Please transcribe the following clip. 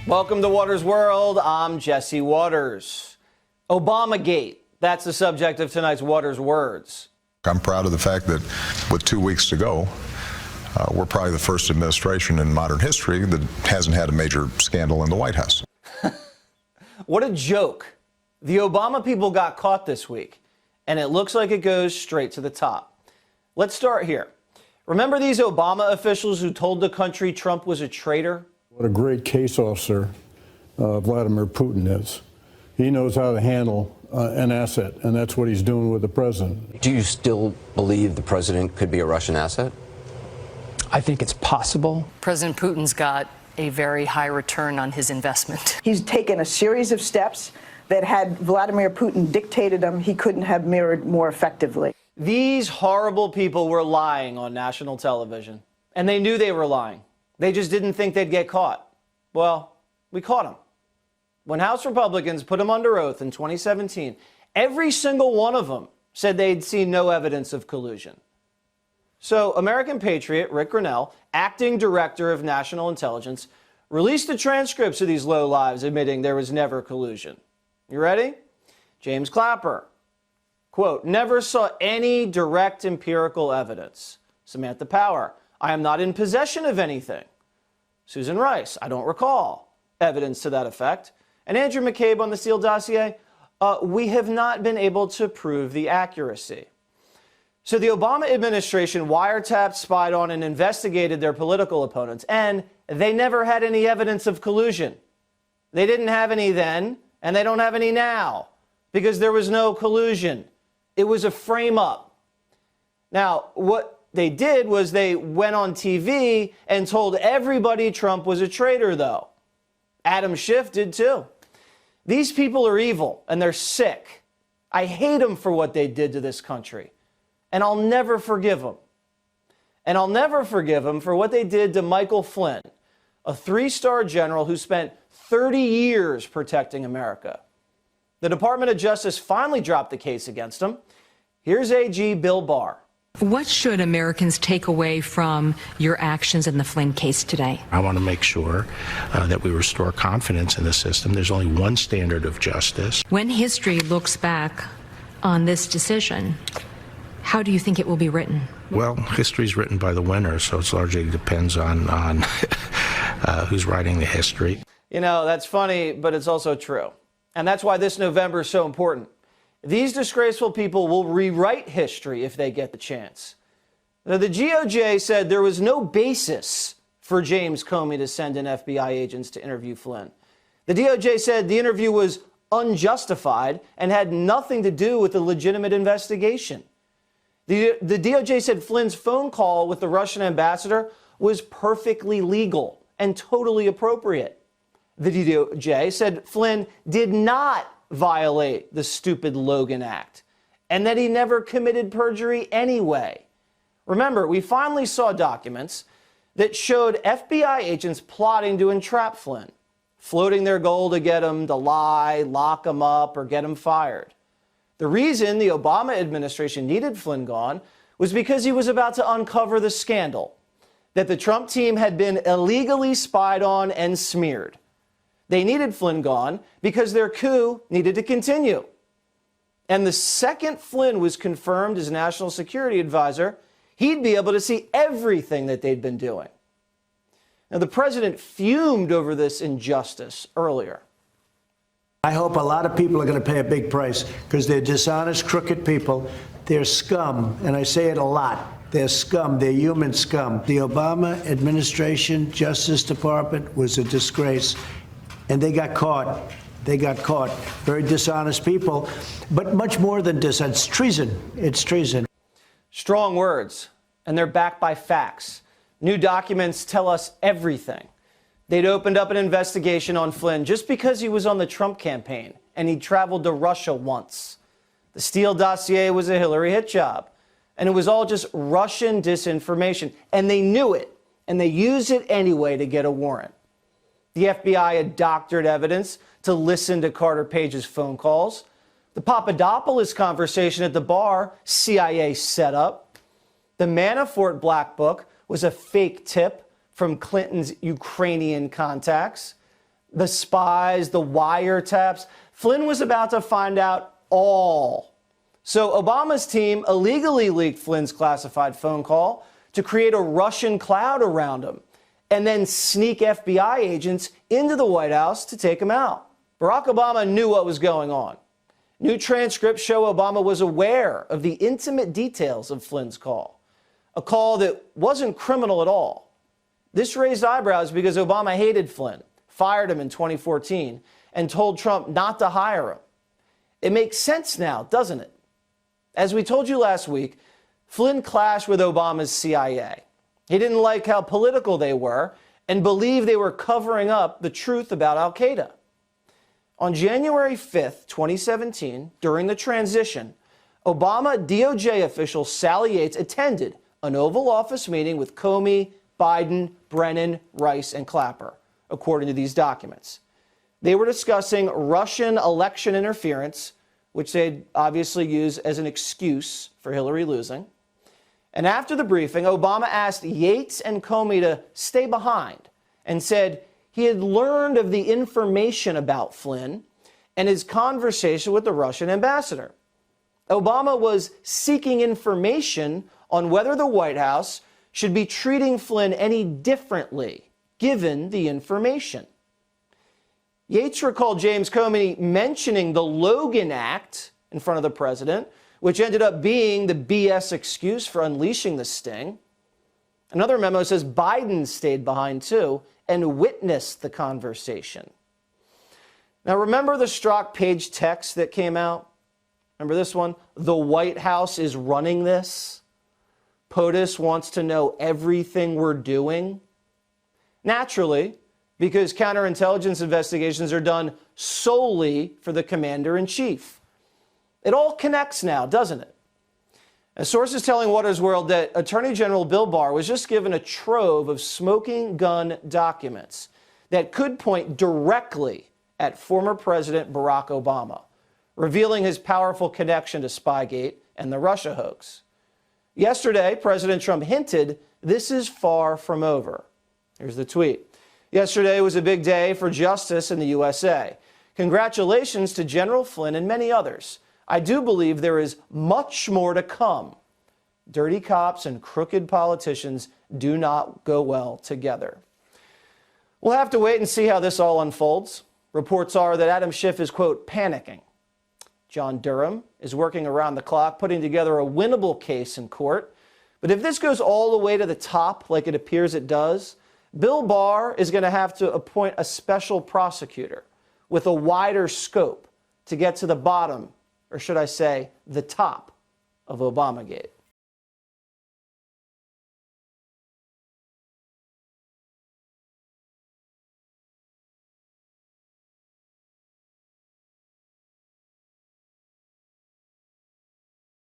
Welcome to Waters World. I'm Jesse Waters. Obamagate. That's the subject of tonight's Waters Words. I'm proud of the fact that with 2 weeks to go, we're probably the first administration in modern history that hasn't had a major scandal in the White House. What a joke. The Obama people got caught this week, and it looks like it goes straight to the top. Let's start here. Remember these Obama officials who told the country Trump was a traitor? What a great case officer Vladimir Putin is. He knows how to handle an asset, and that's what he's doing with the president. Do you still believe the president could be a Russian asset? I think it's possible. President Putin's got a very high return on his investment. He's taken a series of steps that had Vladimir Putin dictated them, he couldn't have mirrored more effectively. These horrible people were lying on national television, and they knew they were lying. They just didn't think they'd get caught. Well, we caught them. When House Republicans put them under oath in 2017, every single one of them said they'd seen no evidence of collusion. So American patriot Rick Grinnell, acting director of national intelligence, released the transcripts of these lowlives admitting there was never collusion. You ready? James Clapper, quote, never saw any direct empirical evidence. Samantha Power, I am not in possession of anything. Susan Rice, I don't recall evidence to that effect. And Andrew McCabe on the Steele dossier, we have not been able to prove the accuracy. So the Obama administration wiretapped, spied on, and investigated their political opponents, and they never had any evidence of collusion. They didn't have any then, and they don't have any now, because there was no collusion. It was a frame-up. Now, what they did was they went on TV and told everybody Trump was a traitor, though. Adam Schiff did, too. These people are evil, and they're sick. I hate them for what they did to this country. And I'll never forgive them. And I'll never forgive them for what they did to Michael Flynn, a 3-star general who spent 30 years protecting America. The Department of Justice finally dropped the case against him. Here's AG Bill Barr. What should Americans take away from your actions in the Flynn case today? I want to make sure that we restore confidence in the system. There's only one standard of justice. When history looks back on this decision, how do you think it will be written? Well, history's written by the winner, so it largely depends on who's writing the history. You know, that's funny, but it's also true. And that's why this November is so important. These disgraceful people will rewrite history if they get the chance. Now, the DOJ said there was no basis for James Comey to send in FBI agents to interview Flynn. The DOJ said the interview was unjustified and had nothing to do with the legitimate investigation. The DOJ said Flynn's phone call with the Russian ambassador was perfectly legal and totally appropriate. The DOJ said Flynn did not violate the stupid Logan Act and that he never committed perjury anyway. Remember, we finally saw documents that showed FBI agents plotting to entrap Flynn, floating their goal to get him to lie, lock him up, or get him fired. The reason the Obama administration needed Flynn gone was because he was about to uncover the scandal that the Trump team had been illegally spied on and smeared. They needed Flynn gone because their coup needed to continue. And the second Flynn was confirmed as national security advisor, he'd be able to see everything that they'd been doing. Now, the president fumed over this injustice earlier. I hope a lot of people are going to pay a big price because they're dishonest, crooked people. They're scum, and I say it a lot. They're scum. They're human scum. The Obama administration, Justice Department was a disgrace, and they got caught. They got caught. Very dishonest people, but much more than dishonest. It's treason. It's treason. Strong words, and they're backed by facts. New documents tell us everything. They'd opened up an investigation on Flynn just because he was on the Trump campaign and he traveled to Russia once. The Steele dossier was a Hillary hit job, and it was all just Russian disinformation, and they knew it, and they used it anyway to get a warrant. The FBI had doctored evidence to listen to Carter Page's phone calls. The Papadopoulos conversation at the bar, CIA set up. The Manafort Black Book was a fake tip from Clinton's Ukrainian contacts. the spies, the wiretaps. Flynn was about to find out all. So Obama's team illegally leaked Flynn's classified phone call to create a Russian cloud around him and then sneak FBI agents into the White House to take him out. Barack Obama knew what was going on. New transcripts show Obama was aware of the intimate details of Flynn's call, a call that wasn't criminal at all. This raised eyebrows because Obama hated Flynn, fired him in 2014, and told Trump not to hire him. It makes sense now, doesn't it? As we told you last week, Flynn clashed with Obama's CIA. He didn't like how political they were and believed they were covering up the truth about al-Qaeda. On January 5th, 2017, during the transition, Obama DOJ official Sally Yates attended an Oval Office meeting with Comey, Biden, Brennan, Rice, and Clapper, according to these documents. They were discussing Russian election interference, which they'd obviously use as an excuse for Hillary losing. And after the briefing, Obama asked Yates and Comey to stay behind and said he had learned of the information about Flynn and his conversation with the Russian ambassador. Obama was seeking information on whether the White House should be treating Flynn any differently, given the information. Yates recalled James Comey mentioning the Logan Act in front of the president, which ended up being the BS excuse for unleashing the sting. Another memo says Biden stayed behind too and witnessed the conversation. Now remember the Strzok page text that came out? Remember this one? The White House is running this. POTUS wants to know everything we're doing. Naturally, because counterintelligence investigations are done solely for the commander-in-chief. It all connects now, doesn't it? A source is telling Watters World that Attorney General Bill Barr was just given a trove of smoking gun documents that could point directly at former President Barack Obama, revealing his powerful connection to Spygate and the Russia hoax. Yesterday, President Trump hinted this is far from over. Here's the tweet. Yesterday was a big day for justice in the USA. Congratulations to General Flynn and many others. I do believe there is much more to come. Dirty cops and crooked politicians do not go well together. We'll have to wait and see how this all unfolds. Reports are that Adam Schiff is, quote, panicking. John Durham is working around the clock, putting together a winnable case in court. But if this goes all the way to the top, like it appears it does, Bill Barr is going to have to appoint a special prosecutor with a wider scope to get to the bottom, or should I say, the top of Obamagate.